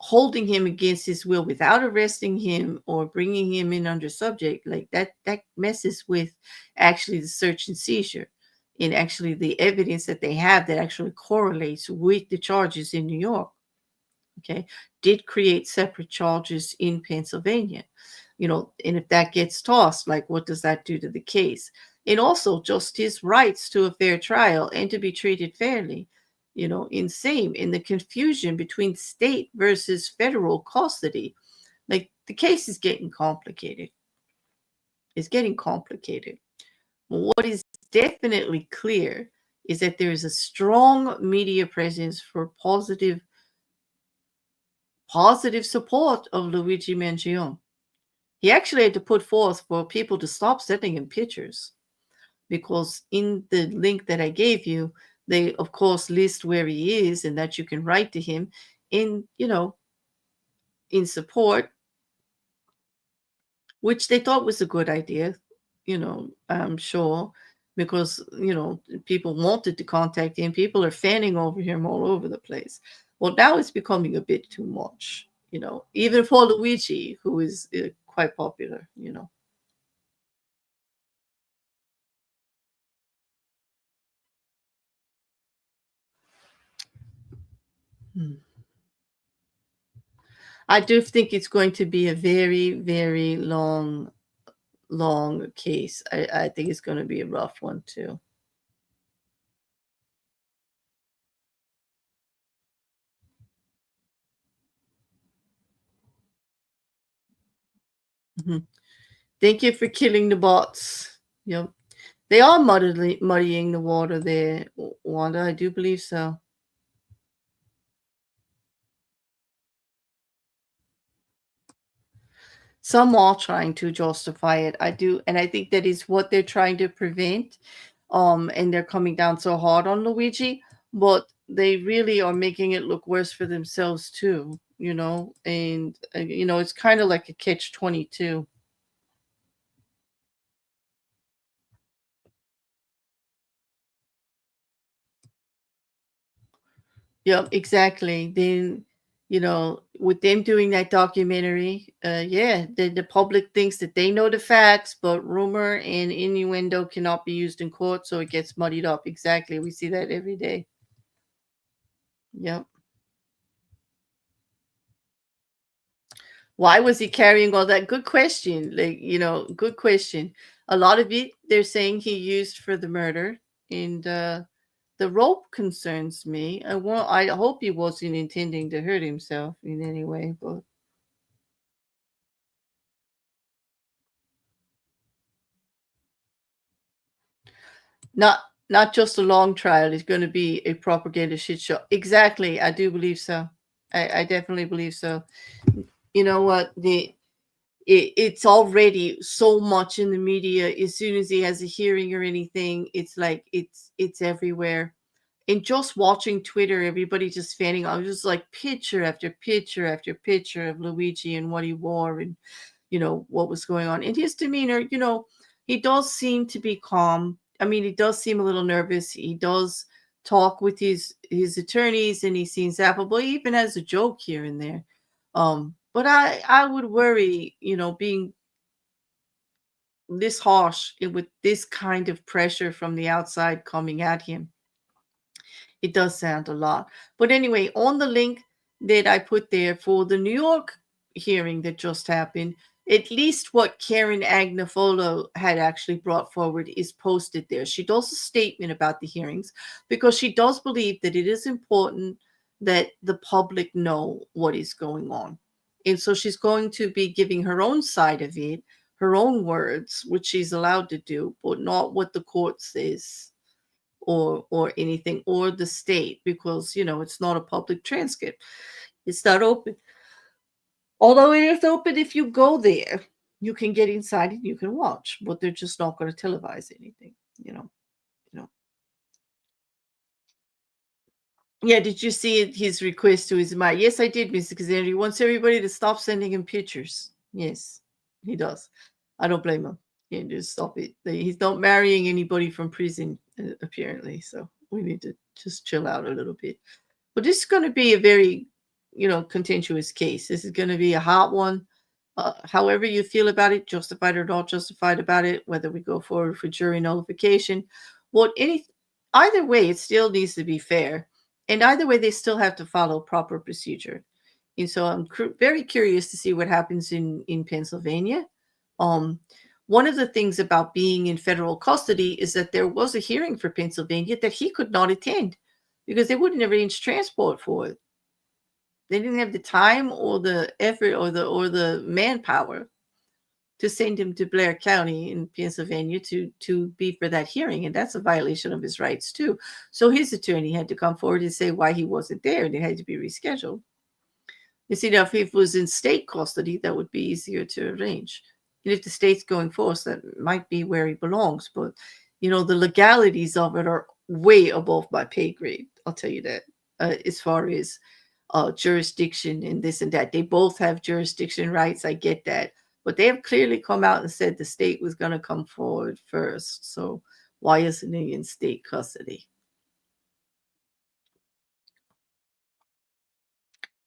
holding him against his will without arresting him or bringing him in under subject, like that messes with actually the search and seizure and actually the evidence that they have that actually correlates with the charges in New York. Okay, did create separate charges in Pennsylvania. And if that gets tossed, like what does that do to the case? And also just his rights to a fair trial and to be treated fairly. Insane in the confusion between state versus federal custody. Like the case is getting complicated. It's getting complicated. What is definitely clear is that there is a strong media presence for positive support of Luigi Mangione. He actually had to put forth for people to stop sending him pictures because in the link that I gave you, they of course list where he is and that you can write to him in support, which they thought was a good idea, I'm sure, because, people wanted to contact him. People are fanning over him all over the place. Well, now it's becoming a bit too much, even for Luigi, who is quite popular. Hmm. I do think it's going to be a very, very long case. I think it's going to be a rough one too. Mhm. Thank you for killing the bots. Yep. They are muddying the water there, Wanda. I do believe so. Some are trying to justify it. I do, and I think that is what they're trying to prevent. And they're coming down so hard on Luigi, but they really are making it look worse for themselves too. And it's kind of like a catch-22. Yep, exactly. Then, with them doing that documentary, yeah, the public thinks that they know the facts, but rumor and innuendo cannot be used in court, so it gets muddied up. Exactly. We see that every day. Yep. Why was he carrying all that? Good question. Like, good question. A lot of it they're saying he used for the murder, and the rope concerns me. I hope he wasn't intending to hurt himself in any way, but not not just a long trial. It's going to be a propaganda shit show. Exactly. I do believe so. I definitely believe so. You know what? It's already so much in the media. As soon as he has a hearing or anything, it's like it's everywhere. And just watching Twitter, everybody just fanning out, just like picture after picture after picture of Luigi and what he wore and what was going on. And his demeanor, he does seem to be calm. I mean, he does seem a little nervous. He does talk with his attorneys and he seems affable. He even has a joke here and there. But I would worry, being this harsh and with this kind of pressure from the outside coming at him. It does sound a lot. But anyway, on the link that I put there for the New York hearing that just happened, at least what Karen Agnifilo had actually brought forward is posted there. She does a statement about the hearings because she does believe that it is important that the public know what is going on. And so she's going to be giving her own side of it, her own words, which she's allowed to do, but not what the court says or anything or the state because it's not a public transcript. It's not open, although it is open. If you go there, you can get inside and you can watch, but they're just not going to televise anything. you know Yeah, did you see his request to his mind? Yes, I did, Mr. Kazan. He wants everybody to stop sending him pictures. Yes, he does. I don't blame him. He just stop it. He's not marrying anybody from prison, apparently. So we need to just chill out a little bit. But this is going to be a very, contentious case. This is going to be a hot one. However you feel about it, justified or not justified about it, whether we go forward for jury nullification, what either way, it still needs to be fair, and either way, they still have to follow proper procedure. And so I'm very curious to see what happens in Pennsylvania. Um, One of the things about being in federal custody is that there was a hearing for Pennsylvania that he could not attend because they wouldn't arrange transport for it. They didn't have the time or the effort or the manpower to send him to Blair County in Pennsylvania to be for that hearing, and that's a violation of his rights too. So his attorney had to come forward and say why he wasn't there, and it had to be rescheduled. You see, now if it was in state custody, that would be easier to arrange. And if the state's going force, that might be where he belongs. But the legalities of it are way above my pay grade. I'll tell you that. As far as jurisdiction and this and that, they both have jurisdiction rights. I get that, but they have clearly come out and said the state was going to come forward first. So why isn't he in state custody?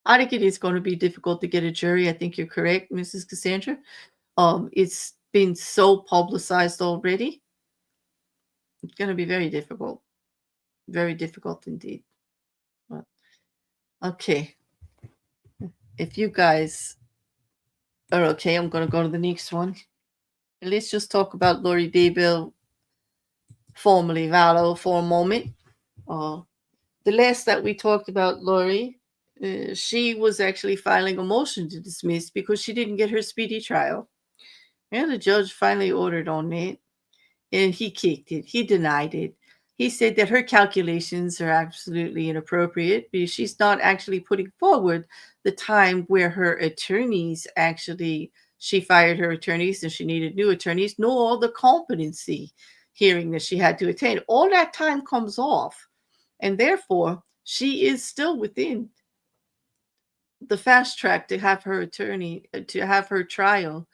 I think it is going to be difficult to get a jury. I think you're correct, Mrs. Cassandra. It's been so publicized already. It's going to be very difficult indeed. But, okay, if you guys are okay, I'm going to go to the next one. Let's just talk about Lori Daybell, formerly Vallow, for a moment. Uh, the last that we talked about Lori, she was actually filing a motion to dismiss because she didn't get her speedy trial. And the judge finally ordered on it, and he kicked it. He denied it. He said that her calculations are absolutely inappropriate because she's not actually putting forward the time where her attorneys she fired her attorneys and she needed new attorneys, nor the competency hearing that she had to attend. All that time comes off, and therefore she is still within the fast track to have her trial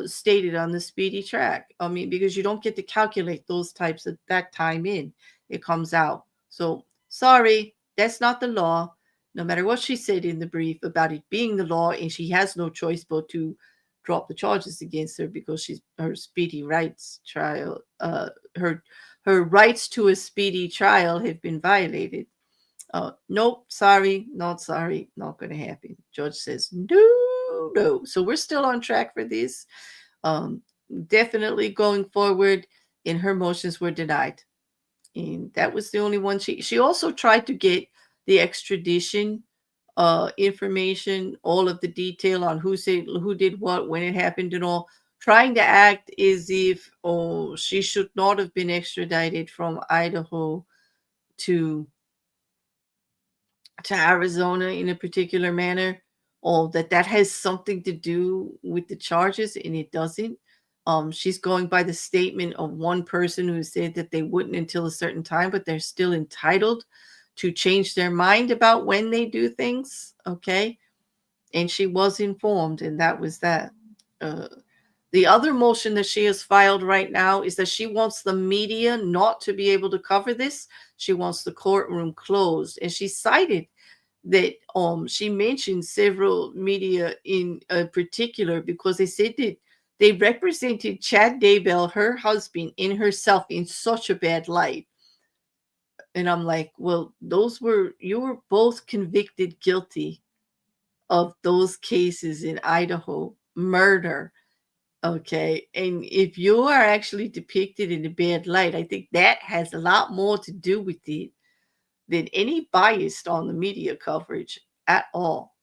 stated on the speedy track. I mean, because you don't get to calculate those types of that time in. It comes out. So sorry, that's not the law. No matter what she said in the brief about it being the law, and she has no choice but to drop the charges against her because her speedy rights trial, her rights to a speedy trial have been violated. Nope, sorry, not sorry, not going to happen. Judge says no. no, no. So we're still on track for this. Um, Definitely going forward, and her motions were denied. And that was the only one. She also tried to get the extradition information, all of the detail on who did what, when it happened, and all, trying to act as if, oh, she should not have been extradited from Idaho to Arizona in a particular manner, or that has something to do with the charges, and it doesn't. She's going by the statement of one person who said that they wouldn't until a certain time, but they're still entitled to change their mind about when they do things. Okay. And she was informed, and that was that. Uh, the other motion that she has filed right now is that she wants the media not to be able to cover this. She wants the courtroom closed. And she cited that she mentioned several media in particular because they said that they represented Chad Daybell, her husband, and herself in such a bad light. And I'm like, well, you were both convicted guilty of those cases in Idaho, murder. Okay. And if you are actually depicted in a bad light, I think that has a lot more to do with it than any bias on the media coverage at all.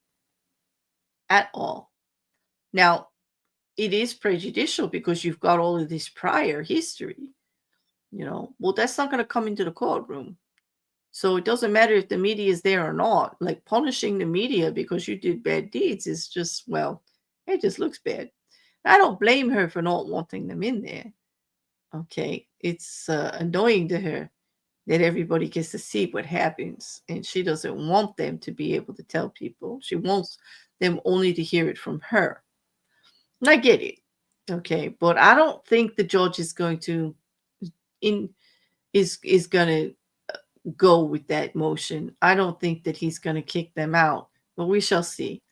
At all. Now, it is prejudicial because you've got all of this prior history. Well, that's not going to come into the courtroom. So it doesn't matter if the media is there or not. Like, punishing the media because you did bad deeds is just, well, it just looks bad. I don't blame her for not wanting them in there. Okay. It's annoying to her that everybody gets to see what happens, and she doesn't want them to be able to tell people. She wants them only to hear it from her. And I get it. Okay. But I don't think the judge is going to in is going to go with that motion. I don't think that he's going to kick them out, but we shall see.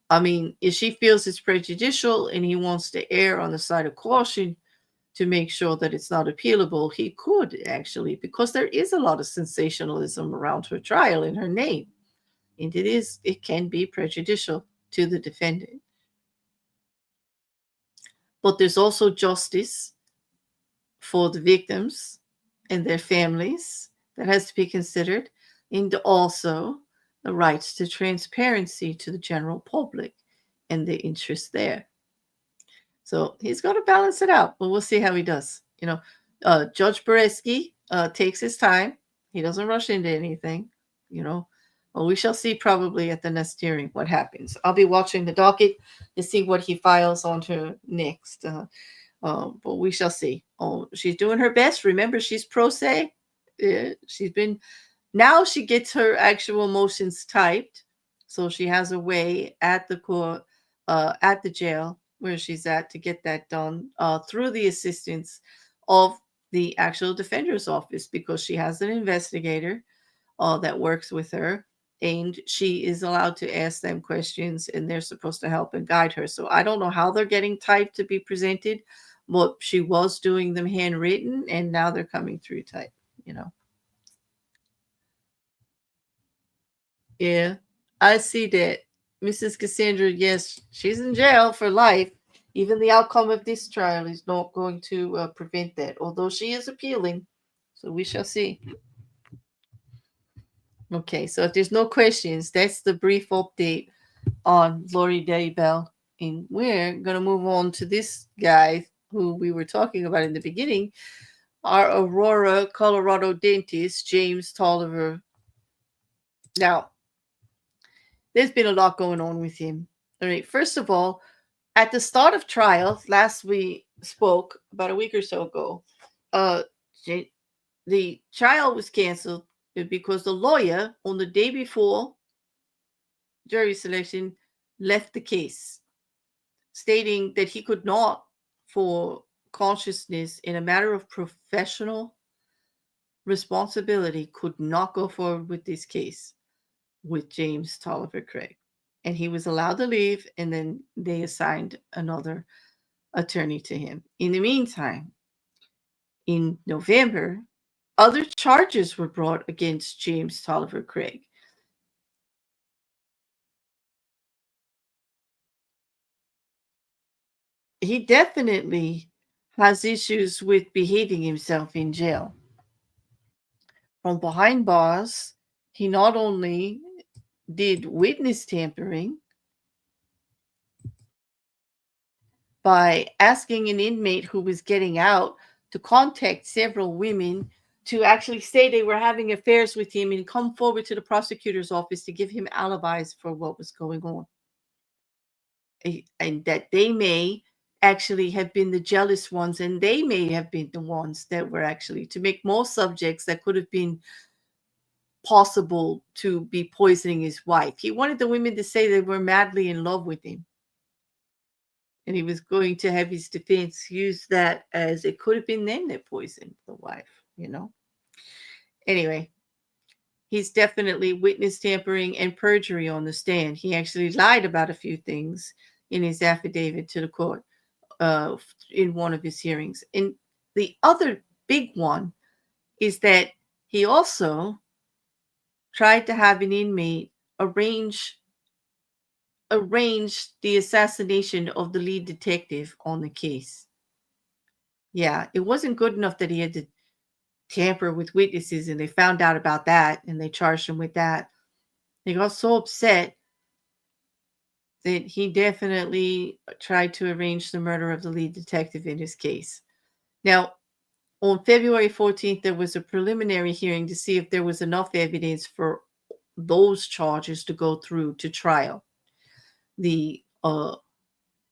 I mean, if she feels it's prejudicial and he wants to err on the side of caution to make sure that it's not appealable, he could actually, because there is a lot of sensationalism around her trial in her name. And it can be prejudicial to the defendant. But there's also justice for the victims and their families that has to be considered, and also the rights to transparency to the general public and the interest there. So he's going to balance it out, but we'll see how he does. Judge Beresky takes his time. He doesn't rush into anything. Well, we shall see probably at the next hearing what happens. I'll be watching the docket to see what he files onto next. But we shall see. Oh, she's doing her best. Remember, she's pro se. Now she gets her actual motions typed. So she has a way at the court, at the jail where she's at, to get that done through the assistance of the actual defender's office, because she has an investigator that works with her, and she is allowed to ask them questions, and they're supposed to help and guide her. So I don't know how they're getting typed to be presented, but she was doing them handwritten, and now they're coming through type. Yeah, I see that. Mrs. Cassandra, yes, she's in jail for life. Even the outcome of this trial is not going to prevent that, although she is appealing. So we shall see. Okay, so if there's no questions, that's the brief update on Lori Daybell. And we're going to move on to this guy who we were talking about in the beginning, our Aurora, Colorado dentist, James Toliver. Now, there's been a lot going on with him. All right, first of all, at the start of trial, last we spoke about a week or so ago, uh, the trial was canceled because the lawyer on the day before jury selection left the case, stating that he could not, for consciousness in a matter of professional responsibility, could not go forward with this case with James Toliver Craig. And he was allowed to leave, and then they assigned another attorney to him. In the meantime, in November, other charges were brought against James Toliver Craig. he definitely has issues with behaving himself in jail. From behind bars, he not only did witness tampering by asking an inmate who was getting out to contact several women to actually say they were having affairs with him and come forward to the prosecutor's office to give him alibis for what was going on. And that they may actually have been the jealous ones, and they may have been the ones that were actually to make more subjects that could have been possible to be poisoning his wife. He wanted the women to say they were madly in love with him. And he was going to have his defense use that as it could have been them that poisoned the wife. Anyway, he's definitely witness tampering and perjury on the stand. He actually lied about a few things in his affidavit to the court in one of his hearings. And the other big one is that he also tried to have an inmate arrange the assassination of the lead detective on the case. Yeah, it wasn't good enough that he had to tamper with witnesses and they found out about that and they charged him with that. They got so upset that he definitely tried to arrange the murder of the lead detective in his case. Now, on February 14th, there was a preliminary hearing to see if there was enough evidence for those charges to go through to trial. The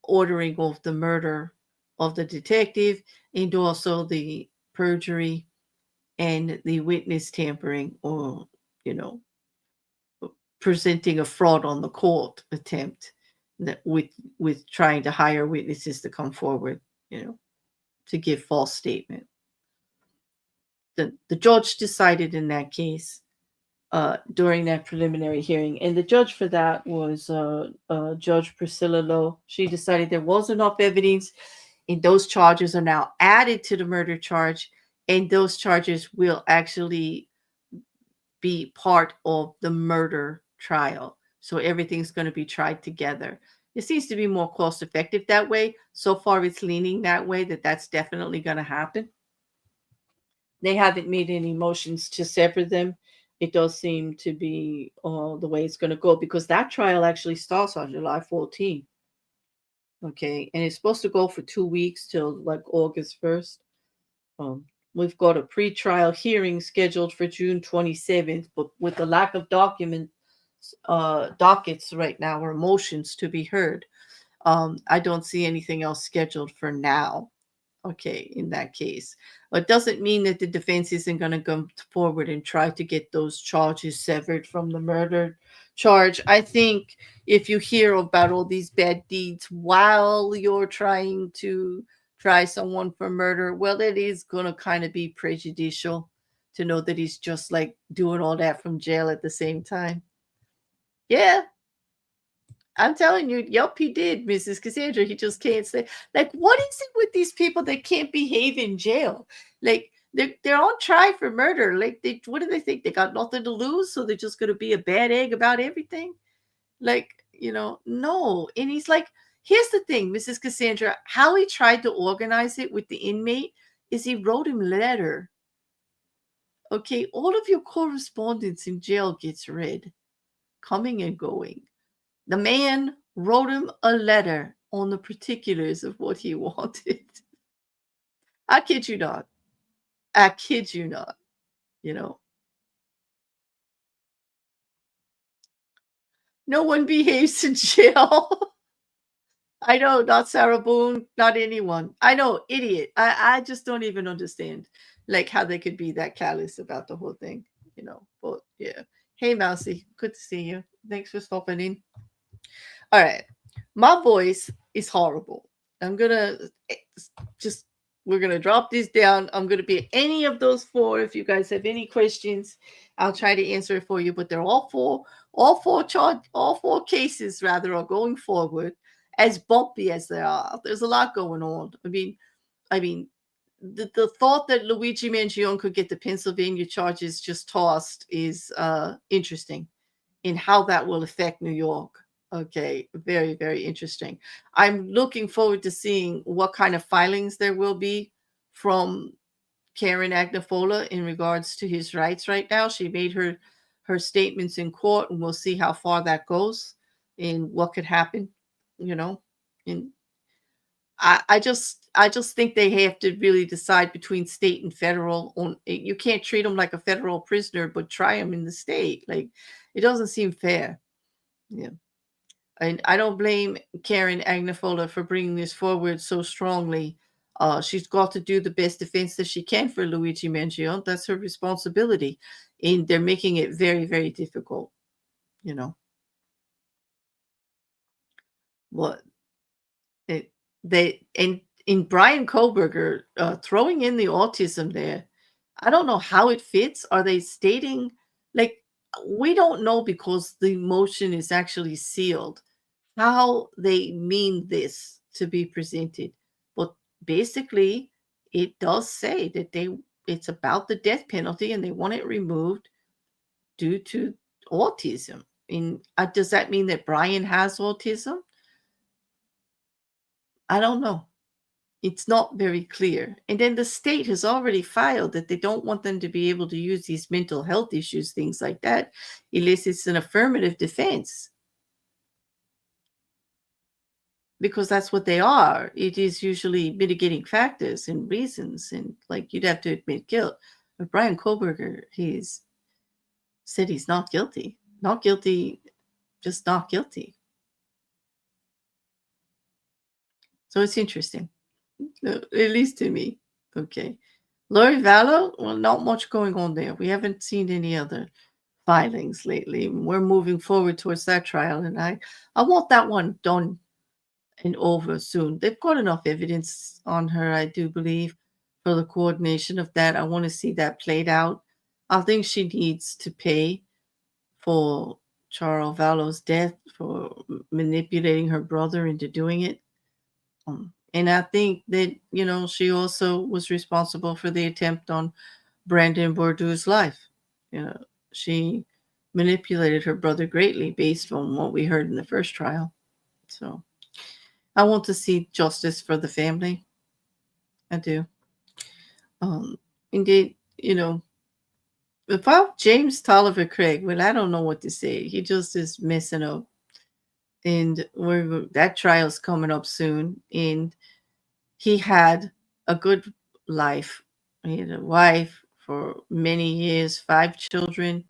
ordering of the murder of the detective and also the perjury and the witness tampering, or presenting a fraud on the court attempt that with trying to hire witnesses to come forward, to give false statement. The judge decided in that case during that preliminary hearing, and the judge for that was Judge Priscilla Lowe. She decided there was enough evidence, and those charges are now added to the murder charge, and those charges will actually be part of the murder trial. So everything's going to be tried together. It seems to be more cost effective that way. So far, it's leaning that way, that's definitely going to happen. They haven't made any motions to sever them. It does seem to be the way it's going to go, because that trial actually starts on July 14th. Okay, and it's supposed to go for 2 weeks till like August 1st. We've got a pre-trial hearing scheduled for June 27th, but with the lack of dockets right now, or motions to be heard, I don't see anything else scheduled for now. Okay, in that case. But it doesn't mean that the defense isn't going to come forward and try to get those charges severed from the murder charge. I think if you hear about all these bad deeds while you're trying to try someone for murder, well, it is going to kind of be prejudicial to know that he's just like doing all that from jail at the same time. Yeah, I'm telling you, yep, he did, Mrs. Cassandra. He just can't say. Like, what is it with these people that can't behave in jail? Like, they're on trial for murder. Like, what do they think? They got nothing to lose, so they're just going to be a bad egg about everything? Like, no. And he's like, here's the thing, Mrs. Cassandra, how he tried to organize it with the inmate is he wrote him a letter. Okay, all of your correspondence in jail gets read, coming and going. The man wrote him a letter on the particulars of what he wanted. I kid you not. I kid you not. You know, no one behaves in jail. I know, not Sarah Boone, not anyone. I know, idiot. I just don't even understand, like, how they could be that callous about the whole thing. But yeah. Hey, Mousy, good to see you. Thanks for stopping in. All right. My voice is horrible. I'm going to just, we're going to drop this down. I'm going to be any of those four. If you guys have any questions, I'll try to answer it for you. But they're all four cases rather are going forward, as bumpy as they are. There's a lot going on. I mean, the thought that Luigi Mangione could get the Pennsylvania charges just tossed is interesting in how that will affect New York. Okay, very, very interesting. I'm looking forward to seeing what kind of filings there will be from Karen Agnifola in regards to his rights right now. She made her statements in court, and we'll see how far that goes and what could happen, you know. And I just think they have to really decide between state and federal. On you can't treat them like a federal prisoner, but try them in the state. Like it doesn't seem fair. Yeah. And I don't blame Karen Agnifola for bringing this forward so strongly. She's got to do the best defense that she can for Luigi Mangione. That's her responsibility. And they're making it very, very difficult, you know. What it, they and in Brian Kohberger throwing in the autism there, I don't know how it fits. Are they stating like we don't know because the motion is actually sealed how they mean this to be presented. But basically, it does say that it's about the death penalty and they want it removed due to autism. And does that mean that Brian has autism? I don't know. It's not very clear. And then the state has already filed that they don't want them to be able to use these mental health issues, things like that, unless it's an affirmative defense. Because that's what they are. It is usually mitigating factors and reasons, and like you'd have to admit guilt. But Brian Kohberger, he's said he's not guilty. Not guilty, just not guilty. So it's interesting, at least to me. Okay. Lori Vallow, well, not much going on there. We haven't seen any other filings lately. We're moving forward towards that trial, and I want that one done and over soon. They've got enough evidence on her, I do believe, for the coordination of that. I want to see that played out. I think she needs to pay for Charles Vallow's death for manipulating her brother into doing it. And I think that, she also was responsible for the attempt on Brandon Bordeaux's life. You know, she manipulated her brother greatly based on what we heard in the first trial. So I want to see justice for the family. I do. Indeed, about James Toliver Craig, well, I don't know what to say. He just is messing up. And that trial's coming up soon. And he had a good life. He had a wife for many years, 5 children,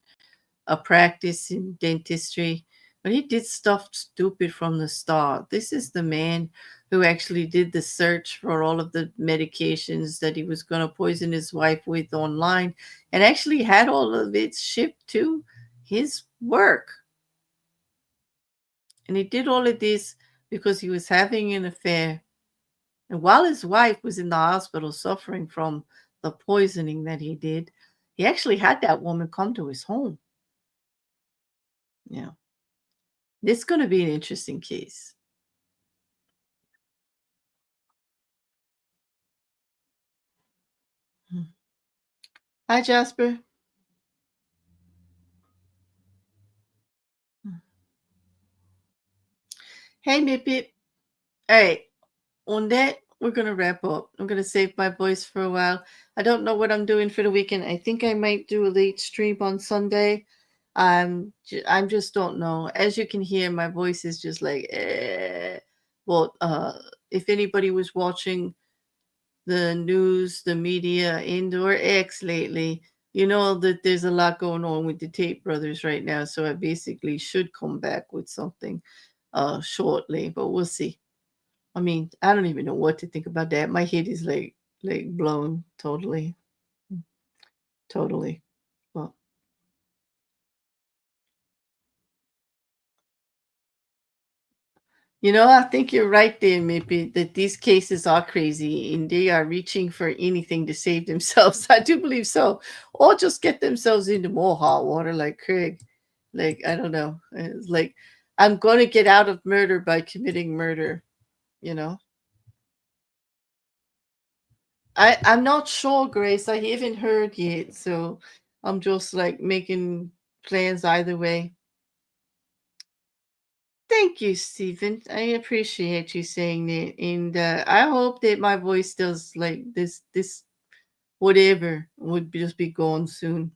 a practice in dentistry, but he did stuff stupid from the start. This is the man who actually did the search for all of the medications that he was going to poison his wife with online and actually had all of it shipped to his work. And he did all of this because he was having an affair. And while his wife was in the hospital suffering from the poisoning that he did, he actually had that woman come to his home. Yeah. It's going to be an interesting case. Hmm. Hi, Jasper. Hmm. Hey, Mippet. All right. On that, we're going to wrap up. I'm going to save my voice for a while. I don't know what I'm doing for the weekend. I think I might do a late stream on Sunday. I'm just don't know. As you can hear, my voice is just like, eh. Well, if anybody was watching the news, the media, and/or X lately, you know that there's a lot going on with the Tate brothers right now. So I basically should come back with something shortly, but we'll see. I mean, I don't even know what to think about that. My head is like blown totally, totally. Well, I think you're right there, maybe that these cases are crazy and they are reaching for anything to save themselves. I do believe so. Or just get themselves into more hot water like Craig. Like, I don't know. It's like, I'm going to get out of murder by committing murder, you know? I'm not sure, Grace. I haven't heard yet. So I'm just like making plans either way. Thank you, Stephen. I appreciate you saying that, and I hope that my voice does like this whatever would just be gone soon.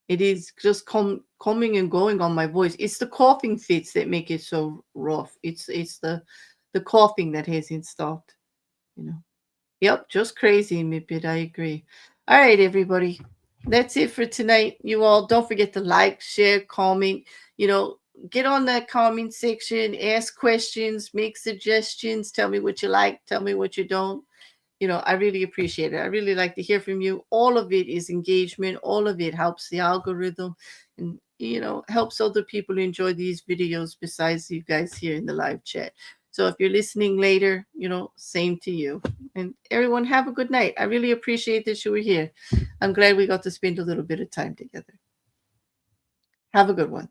It is just coming and going on my voice. It's the coughing fits that make it so rough. It's the coughing that hasn't stopped. You know. Yep, just crazy, Mipid. I agree. All right, everybody. That's it for tonight. You all don't forget to like, share, comment. You know, get on that comment section, ask questions, make suggestions, tell me what you like, tell me what you don't. You know, I really appreciate it. I really like to hear from you. All of it is engagement, all of it helps the algorithm and, you know, helps other people enjoy these videos besides you guys here in the live chat. So if you're listening later, you know, same to you. And everyone, have a good night. I really appreciate that you were here. I'm glad we got to spend a little bit of time together. Have a good one.